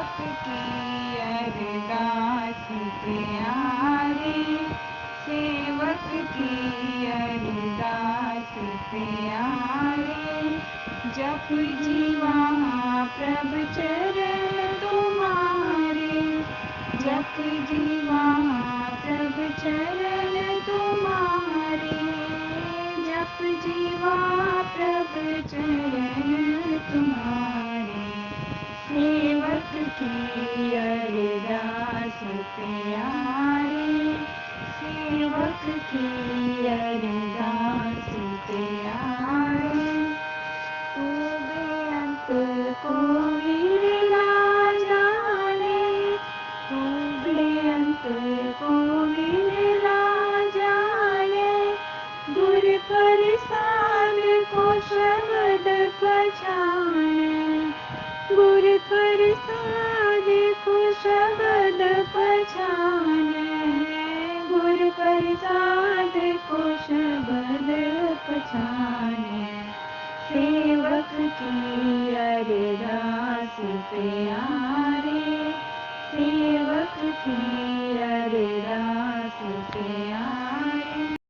सेवक की अरदास प्यारे, सेवक की अरदास प्यारे। जप जीवा प्रभु चरण तुम्हारे, जप जीवा प्रभु चरण तुम्हारे, जप जीवा प्रभु चरण तुम्हारे। सेवक की अरदास प्यारे, सेवक की अरदास प्यारे। तू बेअंत को मिला जाने, तू बेअंत को मिला जाने। गुर प्रसाद को शब्द पहचाने, गुर प्रसाद को शब्द पहचाने, गुर प्रसाद को शब्द पहचाने। सेवक की अरदास प्यारे,